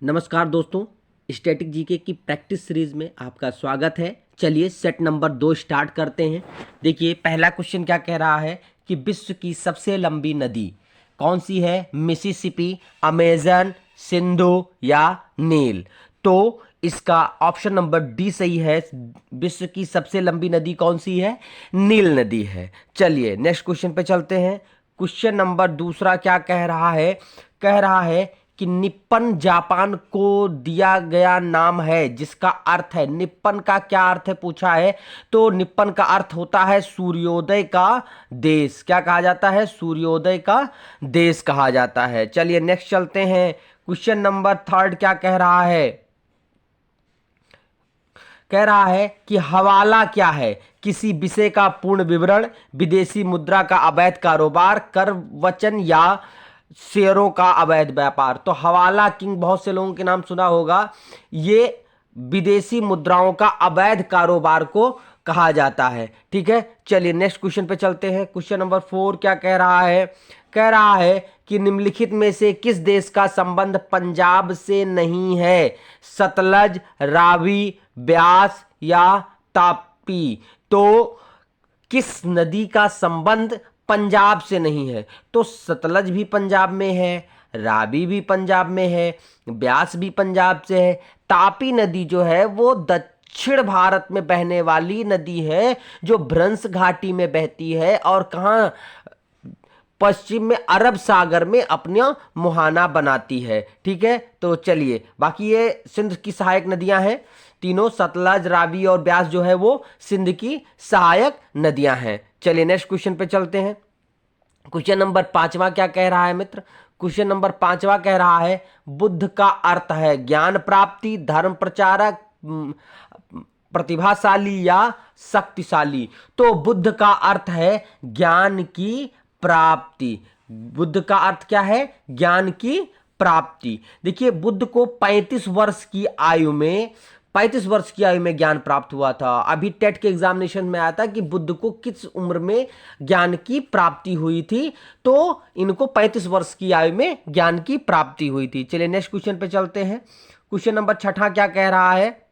नमस्कार दोस्तों, static GK की प्रैक्टिस सीरीज में आपका स्वागत है। चलिए सेट नंबर 2 स्टार्ट करते हैं। देखिए पहला क्वेश्चन क्या कह रहा है कि विश्व की सबसे लंबी नदी कौन सी है? मिसिसिपी, अमेजन, सिंधु या नील? तो इसका ऑप्शन नंबर डी सही है। विश्व की सबसे लंबी नदी कौन सी है? नील नदी है। चलिए नेक्स्ट क्वेश्चन पे चलते हैं। क्वेश्चन नंबर दूसरा क्या कह रहा है? कह रहा है कि निप्पन जापान को दिया गया नाम है जिसका अर्थ है, निप्पन का क्या अर्थ है पूछा है। तो निप्पन का अर्थ होता है सूर्योदय का देश। क्या कहा जाता है? सूर्योदय का देश कहा जाता है। चलिए नेक्स्ट चलते हैं। क्वेश्चन नंबर थर्ड क्या कह रहा है? कह रहा है कि हवाला क्या है? किसी विषय का पूर्ण विवरण, विदेशी मुद्रा का अवैध कारोबार, कर वचन या शेयरों का अवैध व्यापार। तो हवाला किंग बहुत से लोगों के नाम सुना होगा। ये विदेशी मुद्राओं का अवैध कारोबार को कहा जाता है। ठीक है, चलिए नेक्स्ट क्वेश्चन पे चलते हैं। क्वेश्चन नंबर 4 क्या कह रहा है? कह रहा है कि निम्नलिखित में से किस देश का संबंध पंजाब से नहीं है? सतलज, रावी, ब्यास या तापी? तो किस नदी का संबंध पंजाब से नहीं है? तो सतलज भी पंजाब में है, रावी भी पंजाब में है, ब्यास भी पंजाब से है। तापी नदी जो है वो दक्षिण भारत में बहने वाली नदी है, जो भ्रंश घाटी में बहती है और कहाँ, पश्चिम में अरब सागर में अपना मुहाना बनाती है। ठीक है, तो चलिए बाकी ये सिंध की सहायक नदियां हैं तीनों। सतलज, रावी और ब्यास जो है वो सिंध की सहायक नदियां हैं। चलिए नेक्स्ट क्वेश्चन पे चलते हैं। क्वेश्चन नंबर 5वां क्या कह रहा है मित्र? क्वेश्चन नंबर 5वां कह रहा है बुद्ध का अर्थ है ज्ञान प्राप्ति, धर्म प्रचारक, प्रतिभाशाली या शक्तिशाली? तो बुद्ध का अर्थ है ज्ञान की प्राप्ति। बुद्ध का अर्थ क्या है? ज्ञान की प्राप्ति। देखिए बुद्ध को 35 वर्ष की आयु में ज्ञान प्राप्त हुआ था। अभी टेट के एग्जामिनेशन में आया था कि बुद्ध को किस उम्र में ज्ञान की प्राप्ति हुई थी। तो इनको 35 वर्ष की आयु में ज्ञान की प्राप्ति हुई थी। चलिए नेक्स्ट क्वेश्चन पे चलते हैं। क्वेश्चन नंबर 6 क्या कह रहा है?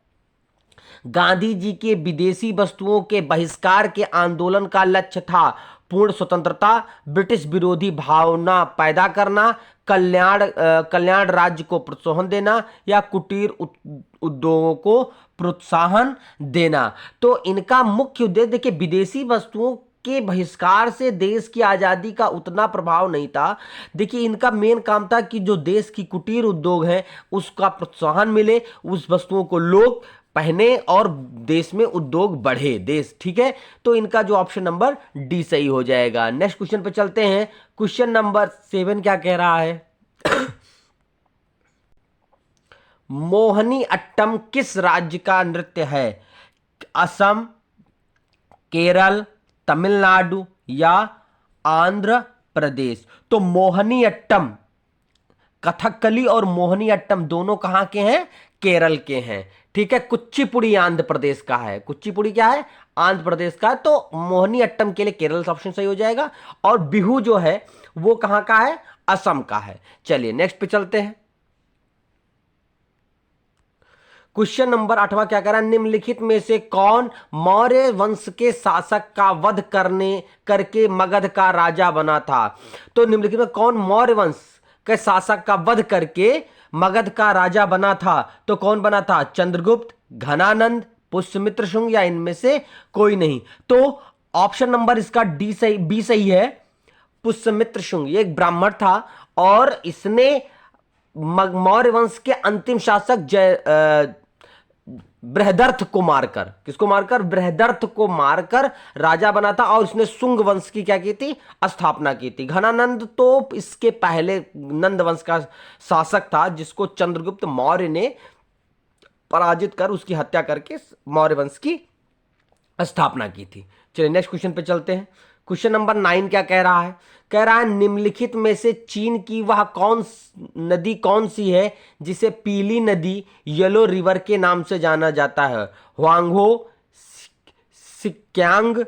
गांधी जी के विदेशी वस्तुओं के बहिष्कार के आंदोलन का लक्ष्य था पूर्ण स्वतंत्रता, ब्रिटिश विरोधी भावना पैदा करना, कल्याण राज्य को प्रोत्साहन देना या कुटीर उद्योगों को प्रोत्साहन देना। तो इनका मुख्य उद्देश्य देखिए, विदेशी वस्तुओं के बहिष्कार से देश की आजादी का उतना प्रभाव नहीं था। देखिए इनका मेन काम था कि जो देश की कुटीर उद्योग है उसका प्रोत्साहन मिले, उस वस्तुओं को लोग पहने और देश में उद्योग बढ़े देश। ठीक है, तो इनका जो ऑप्शन नंबर डी सही हो जाएगा। नेक्स्ट क्वेश्चन पे चलते हैं। क्वेश्चन नंबर 7 क्या कह रहा है? मोहिनी अट्टम किस राज्य का नृत्य है? असम, केरल, तमिलनाडु या आंध्र प्रदेश? तो मोहिनी अट्टम, कथकली और मोहिनी अट्टम दोनों कहां के हैं? केरल के हैं। ठीक है, कुचिपुड़ी आंध्र प्रदेश का है। कुचिपुड़ी क्या है? आंध्र प्रदेश का है। तो मोहिनी अट्टम के लिए केरल का ऑप्शन सही हो जाएगा। और बिहू जो है वो कहां का है? असम का है। चलिए नेक्स्ट पे चलते हैं। क्वेश्चन नंबर 8वां क्या कह रहा है? निम्नलिखित में से कौन मौर्य वंश के शासक का वध करके मगध का राजा बना था? तो निम्नलिखित में कौन मौर्य वंश के शासक का वध करके मगध का राजा बना था? तो कौन बना था? चंद्रगुप्त, घनानंद, पुष्यमित्र शुंग या इनमें से कोई नहीं? तो ऑप्शन नंबर इसका डी सही, बी सही है। पुष्यमित्र शुंग ये एक ब्राह्मण था और इसने मौर्य वंश के अंतिम शासक बृहदर्थ को मारकर, किसको मारकर? बृहदर्थ को मारकर राजा बना था और इसने शुंग वंश की क्या की थी? स्थापना की थी। घनानंद तो इसके पहले नंद वंश का शासक था जिसको चंद्रगुप्त मौर्य ने पराजित कर उसकी हत्या करके मौर्य वंश की स्थापना की थी। चलिए नेक्स्ट क्वेश्चन पे चलते हैं। क्वेश्चन नंबर 9 क्या कह रहा है? कह रहा है निम्नलिखित में से चीन की वह नदी कौन सी है जिसे पीली नदी, येलो रिवर के नाम से जाना जाता है? हुआंगहो, सिक्यांग,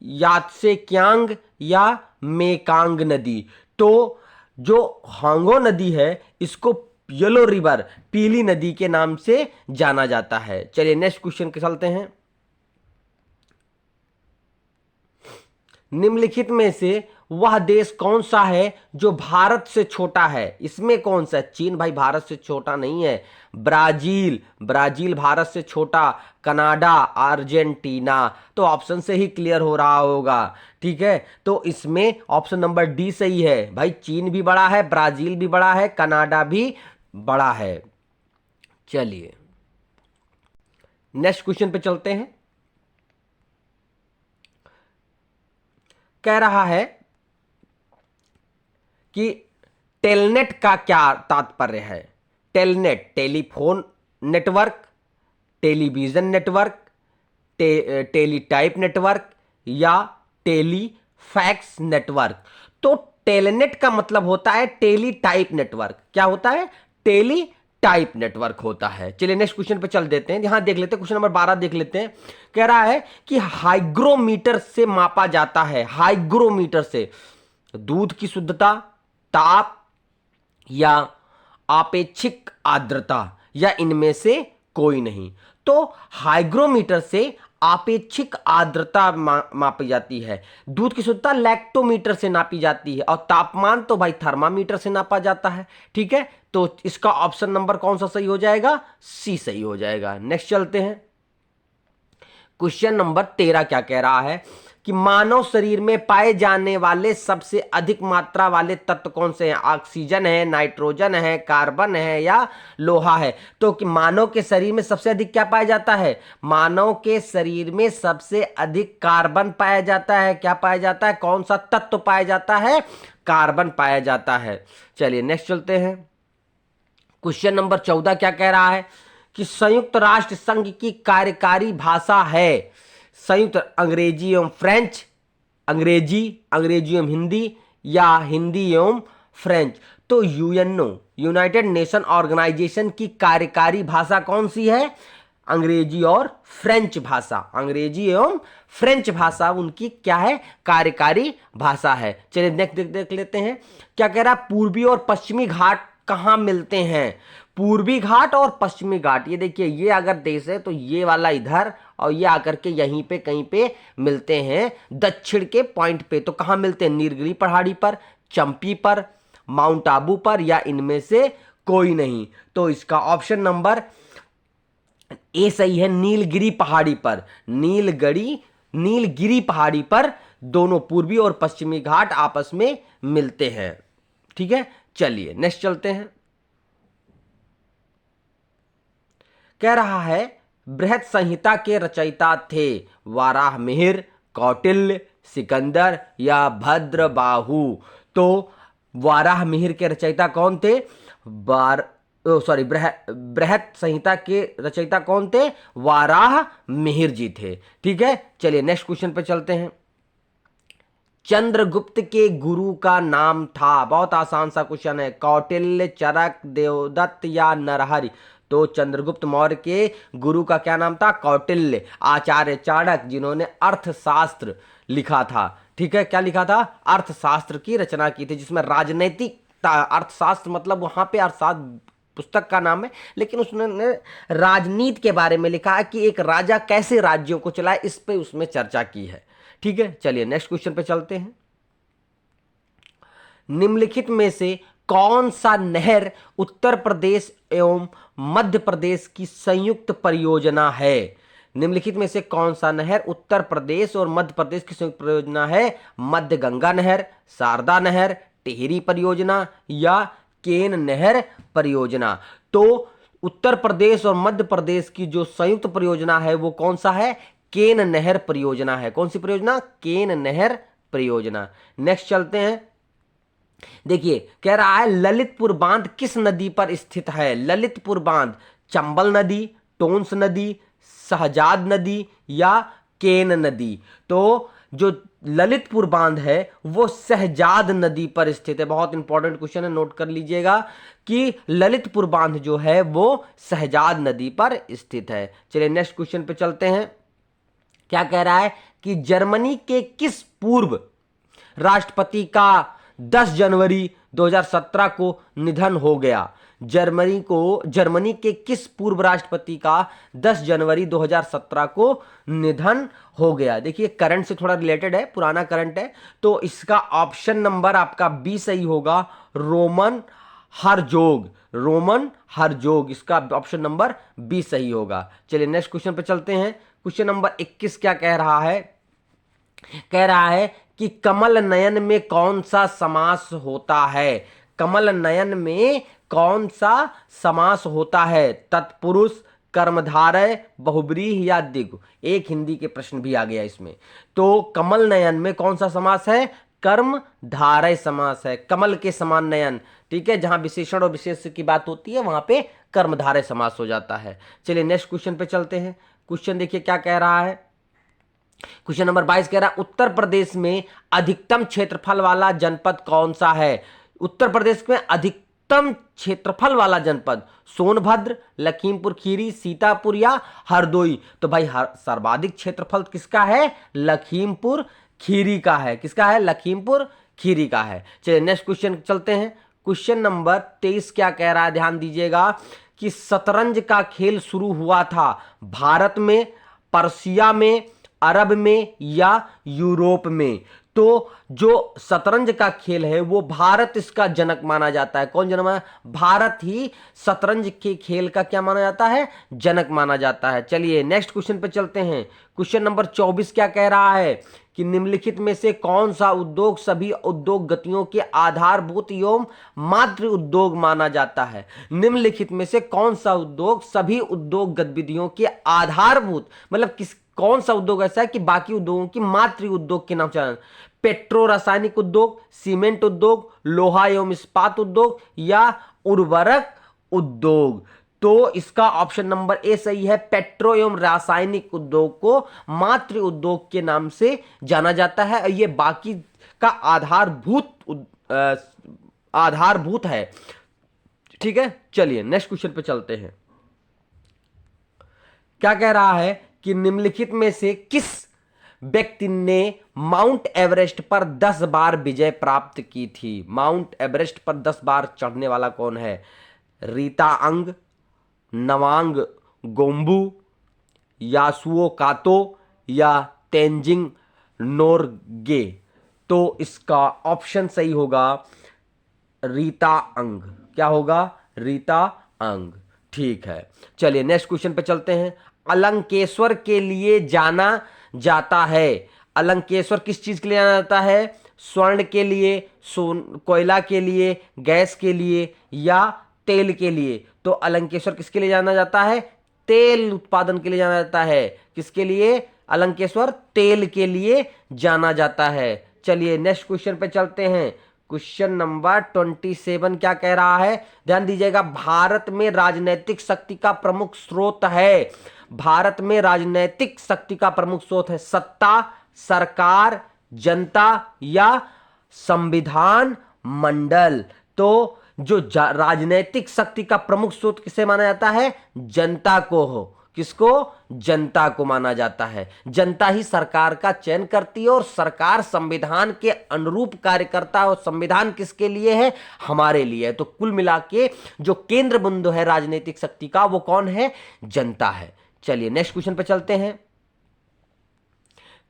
यात्से क्यांग या मेकांग नदी? तो जो हांगो नदी है इसको येलो रिवर, पीली नदी के नाम से जाना जाता है। चलिए नेक्स्ट क्वेश्चन के चलते हैं। निम्नलिखित में से वह देश कौन सा है जो भारत से छोटा है? इसमें कौन सा? चीन भाई भारत से छोटा नहीं है। ब्राजील, ब्राजील भारत से छोटा। Canada, Argentina. तो ऑप्शन से ही क्लियर हो रहा होगा, ठीक है। तो इसमें ऑप्शन नंबर डी सही है भाई। चीन भी बड़ा है, ब्राजील भी बड़ा है, कनाडा भी बड़ा है। चलिए नेक्स्ट क्वेश्चन पे चलते हैं। कह रहा है कि टेलनेट का क्या तात्पर्य है? Telnet telephone network, television network, teletype network या टेलीफैक्स नेटवर्क। तो टेलनेट का मतलब होता है टेलीटाइप नेटवर्क। क्या होता है? टेलीटाइप नेटवर्क होता है। चलिए नेक्स्ट क्वेश्चन पे चल देते हैं। यहां देख लेते हैं, क्वेश्चन नंबर 12 देख लेते हैं। कह रहा है कि हाइग्रोमीटर से मापा जाता है, हाइग्रोमीटर से दूध की शुद्धता, ताप या आपेक्षिक आर्द्रता, या इनमें से कोई नहीं। तो हाइग्रोमीटर से आपेक्षिक आर्द्रता मापी जाती है, दूध की शुद्धता लैक्टोमीटर से नापी जाती है, और तापमान तो भाई थर्मामीटर से नापा जाता है, ठीक है। तो इसका ऑप्शन नंबर कौन सा सही हो जाएगा? सी सही हो जाएगा। नेक्स्ट चलते हैं। क्वेश्चन नंबर 13 क्या कह रहा है कि मानव शरीर में पाए जाने वाले सबसे अधिक मात्रा वाले तत्व कौन से हैं? ऑक्सीजन है, नाइट्रोजन है, कार्बन है या लोहा है? तो कि मानव के शरीर में सबसे अधिक क्या पाया जाता है? मानव के शरीर में सबसे अधिक कार्बन पाया जाता है। क्या पाया जाता है? कौन सा तत्व पाया जाता है? कार्बन पाया जाता है। चलिए नेक्स्ट चलते हैं। क्वेश्चन नंबर 14 क्या कह रहा है कि संयुक्त राष्ट्र संघ की कार्यकारी भाषा है? संयुक्त अंग्रेजी एवं फ्रेंच, अंग्रेजी एवं हिंदी, या हिंदी एवं फ्रेंच। तो यूएनओ, यूनाइटेड नेशन ऑर्गेनाइजेशन की कार्यकारी भाषा कौन सी है? अंग्रेजी और फ्रेंच भाषा। अंग्रेजी एवं फ्रेंच भाषा उनकी क्या है? कार्यकारी भाषा है। चलिए नेक्स्ट देख लेते हैं। क्या कह रहा है? पूर्वी और पश्चिमी घाट कहां मिलते हैं? पूर्वी घाट और पश्चिमी घाट, ये देखिए, ये अगर देश है तो ये वाला इधर और ये आकर के यहीं पे कहीं पे मिलते हैं दक्षिण के पॉइंट पे। तो कहां मिलते हैं? नीलगिरी पहाड़ी पर, चंपी पर, माउंट आबू पर, या इनमें से कोई नहीं। तो इसका ऑप्शन नंबर ए सही है, नीलगिरी पहाड़ी पर। नीलगिरी पहाड़ी पर दोनों पूर्वी और पश्चिमी घाट आपस में मिलते हैं, ठीक है। चलिए नेक्स्ट चलते हैं। कह रहा है बृहद संहिता के रचयिता थे वाराहमिहिर, कौटिल्य, सिकंदर या भद्रबाहु। तो वाराहमिहिर के रचयिता कौन थे? बृहद संहिता के रचयिता कौन थे? वाराहमिहिर जी थे, ठीक है। चलिए नेक्स्ट क्वेश्चन पे चलते हैं। चंद्रगुप्त के गुरु का नाम था? बहुत आसान सा क्वेश्चन है। कौटिल्य, चरक, देवदत्त या नरहरि? तो चंद्रगुप्त मौर्य के गुरु का क्या नाम था? कौटिल्य। आचार्य चाणक्य जिन्होंने अर्थशास्त्र लिखा था, ठीक है। क्या लिखा था? अर्थशास्त्र की रचना की थी, जिसमें राजनैतिक अर्थशास्त्र, मतलब वहां पे अर्थशास्त्र पुस्तक का नाम है, लेकिन उसने राजनीति के बारे में लिखा है कि एक राजा कैसे राज्यों को चलाए, इस पे उसमें चर्चा की है, ठीक है। चलिए नेक्स्ट क्वेश्चन पे चलते हैं। निम्नलिखित में से कौन सा नहर उत्तर प्रदेश एवं मध्य प्रदेश की संयुक्त परियोजना है? निम्नलिखित में से कौन सा नहर उत्तर प्रदेश और मध्य प्रदेश की संयुक्त परियोजना है? मध्य गंगा नहर, शारदा नहर, टिहरी परियोजना या केन नहर परियोजना? तो उत्तर प्रदेश और मध्य प्रदेश की जो संयुक्त परियोजना है वो कौन सा है? केन नहर परियोजना है। कौन सी परियोजना? केन नहर परियोजना। नेक्स्ट चलते हैं। देखिए कह रहा है ललितपुर बांध किस नदी पर स्थित है? ललितपुर बांध चंबल नदी, टोंस नदी, शहजाद नदी या केन नदी? तो जो ललितपुर बांध है वो शहजाद नदी पर स्थित है। बहुत इंपॉर्टेंट क्वेश्चन है, नोट कर लीजिएगा कि ललितपुर बांध जो है वो शहजाद नदी पर स्थित है। चलिए नेक्स्ट क्वेश्चन पे चलते हैं। क्या कह रहा है कि जर्मनी के किस पूर्व राष्ट्रपति का 10 जनवरी 2017 को निधन हो गया? जर्मनी के किस पूर्व राष्ट्रपति का 10 जनवरी 2017 को निधन हो गया? देखिए करंट से थोड़ा रिलेटेड है, पुराना करंट है, तो इसका ऑप्शन नंबर आपका बी सही होगा, रोमन हरजोग। रोमन हरजोग, इसका ऑप्शन नंबर बी सही होगा। चलिए नेक्स्ट क्वेश्चन पे चलते हैं। क्वेश्चन नंबर 21 क्या कह रहा है? कह रहा है कि कमल नयन में कौन सा समास होता है? कमल नयन में कौन सा समास होता है? तत्पुरुष, कर्मधारय, बहुब्रीहि या द्विगु? एक हिंदी के प्रश्न भी आ गया इसमें। तो कमल नयन में कौन सा समास है? कर्मधारय समास है। कमल के समान नयन, ठीक है, जहां विशेषण और विशेष की बात होती है वहां पे कर्मधारय समास हो जाता है। चलिए नेक्स्ट क्वेश्चन पे चलते हैं। क्वेश्चन देखिए क्या कह रहा है। क्वेश्चन नंबर 22 कह रहा है उत्तर प्रदेश में अधिकतम क्षेत्रफल वाला जनपद कौन सा है? उत्तर प्रदेश में अधिकतम क्षेत्रफल वाला जनपद सोनभद्र, लखीमपुर खीरी, सीतापुर या हरदोई? तो भाई सर्वाधिक क्षेत्रफल किसका है? लखीमपुर खीरी का है। किसका है? लखीमपुर खीरी का है। चलिए नेक्स्ट क्वेश्चन चलते हैं। क्वेश्चन नंबर 23 क्या कह रहा है? ध्यान दीजिएगा कि शतरंज का खेल शुरू हुआ था भारत में, पर्शिया में, अरब में या यूरोप में? तो जो शतरंज का खेल है वो भारत इसका जनक माना जाता है। कौन जनक माना? भारत ही शतरंज के खेल का क्या माना जाता है? जनक माना जाता है। चलिए नेक्स्ट क्वेश्चन पे चलते हैं। क्वेश्चन नंबर 24 क्या कह रहा है कि निम्नलिखित में से कौन सा उद्योग सभी उद्योग गतियों के आधारभूत एवं मातृ उद्योग माना जाता है? निम्नलिखित में से कौन सा उद्योग सभी उद्योग गतिविधियों के आधारभूत, मतलब कौन सा उद्योग ऐसा है कि बाकी उद्योगों की मातृ उद्योग के नाम से? पेट्रो रासायनिक उद्योग, सीमेंट उद्योग, लोहा एवं इस्पात उद्योग या उर्वरक उद्योग? तो इसका ऑप्शन नंबर ए सही है। पेट्रो एवं रासायनिक उद्योग को मातृ उद्योग के नाम से जाना जाता है और ये बाकी का आधारभूत है। ठीक है, चलिए नेक्स्ट क्वेश्चन पे चलते हैं। क्या कह रहा है कि निम्नलिखित में से किस व्यक्ति ने माउंट एवरेस्ट पर 10 बार विजय प्राप्त की थी? माउंट एवरेस्ट पर 10 बार चढ़ने वाला कौन है? रीता अंग, नवांग गोम्बू, यासुओ कातो या तेंजिंग नोरगे? तो इसका ऑप्शन सही होगा रीता अंग। क्या होगा? रीता अंग। ठीक है, चलिए नेक्स्ट क्वेश्चन पे चलते हैं। अलंकेश्वर के लिए जाना जाता है। अलंकेश्वर किस चीज के लिए जाना जाता है? स्वर्ण के लिए, कोयला के लिए, गैस के लिए या तेल के लिए? तो अलंकेश्वर किसके लिए जाना जाता है? तेल उत्पादन के लिए जाना जाता है। किसके लिए? अलंकेश्वर तेल के लिए जाना जाता है। चलिए नेक्स्ट क्वेश्चन पे चलते हैं। क्वेश्चन नंबर 27 क्या कह रहा है? ध्यान दीजिएगा। भारत में राजनीतिक शक्ति का प्रमुख स्रोत है। भारत में राजनीतिक शक्ति का प्रमुख स्रोत है सत्ता, सरकार, जनता या संविधान मंडल? तो जो राजनीतिक शक्ति का प्रमुख स्रोत किसे माना जाता है? जनता को हो। किसको? जनता को माना जाता है। जनता ही सरकार का चयन करती है और सरकार संविधान के अनुरूप कार्य करता है। और संविधान किसके लिए है? हमारे लिए है। तो कुल मिला के जो केंद्र बिंदु है राजनीतिक शक्ति का वो कौन है? जनता है। चलिए नेक्स्ट क्वेश्चन पे चलते हैं।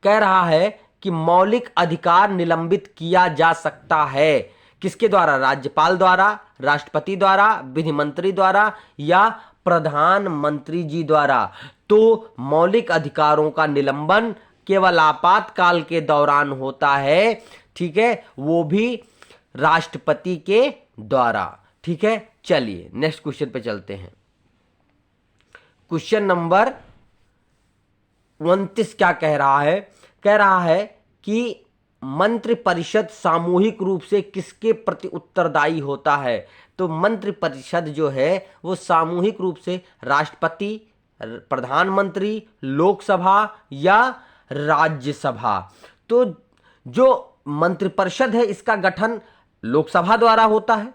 कह रहा है कि मौलिक अधिकार निलंबित किया जा सकता है किसके द्वारा? राज्यपाल द्वारा, राष्ट्रपति द्वारा, विधि मंत्री द्वारा या प्रधानमंत्री जी द्वारा? तो मौलिक अधिकारों का निलंबन केवल आपातकाल के दौरान होता है, ठीक है, वो भी राष्ट्रपति के द्वारा। ठीक है, चलिए नेक्स्ट क्वेश्चन पे चलते हैं। क्वेश्चन नंबर 29 क्या कह रहा है? कह रहा है कि मंत्रिपरिषद सामूहिक रूप से किसके प्रति उत्तरदायी होता है? तो मंत्रिपरिषद जो है वो सामूहिक रूप से राष्ट्रपति, प्रधानमंत्री, लोकसभा या राज्यसभा? तो जो मंत्रिपरिषद है इसका गठन लोकसभा द्वारा होता है।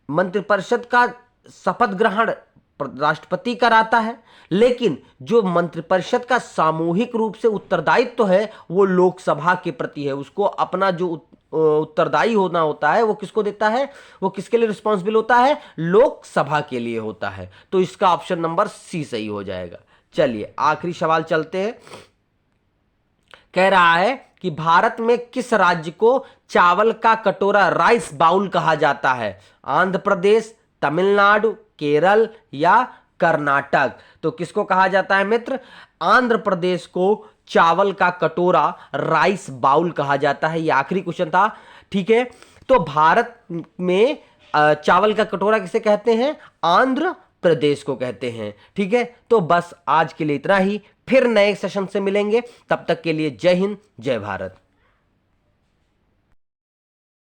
मंत्रिपरिषद का शपथ ग्रहण राष्ट्रपति कराता है, लेकिन जो मंत्रिपरिषद का सामूहिक रूप से उत्तरदायित्व है वो लोकसभा के प्रति है। उसको अपना जो उत्तरदायी होना होता है वो किसको देता है, वो किसके लिए रिस्पॉन्सिबल होता है, लोकसभा के लिए होता है। तो इसका ऑप्शन नंबर सी सही हो जाएगा। चलिए आखिरी सवाल चलते हैं। कह रहा है कि भारत में किस राज्य को चावल का कटोरा राइस बाउल कहा जाता है, आंध्र प्रदेश, तमिलनाडु, केरल या कर्नाटक। तो किसको कहा जाता है मित्र, आंध्र प्रदेश को चावल का कटोरा राइस बाउल कहा जाता है। ये आखिरी क्वेश्चन था, ठीक है। तो भारत में चावल का कटोरा किसे कहते हैं, आंध्र प्रदेश को कहते हैं, ठीक है। तो बस आज के लिए इतना ही, फिर नए सेशन से मिलेंगे, तब तक के लिए जय हिंद जय भारत।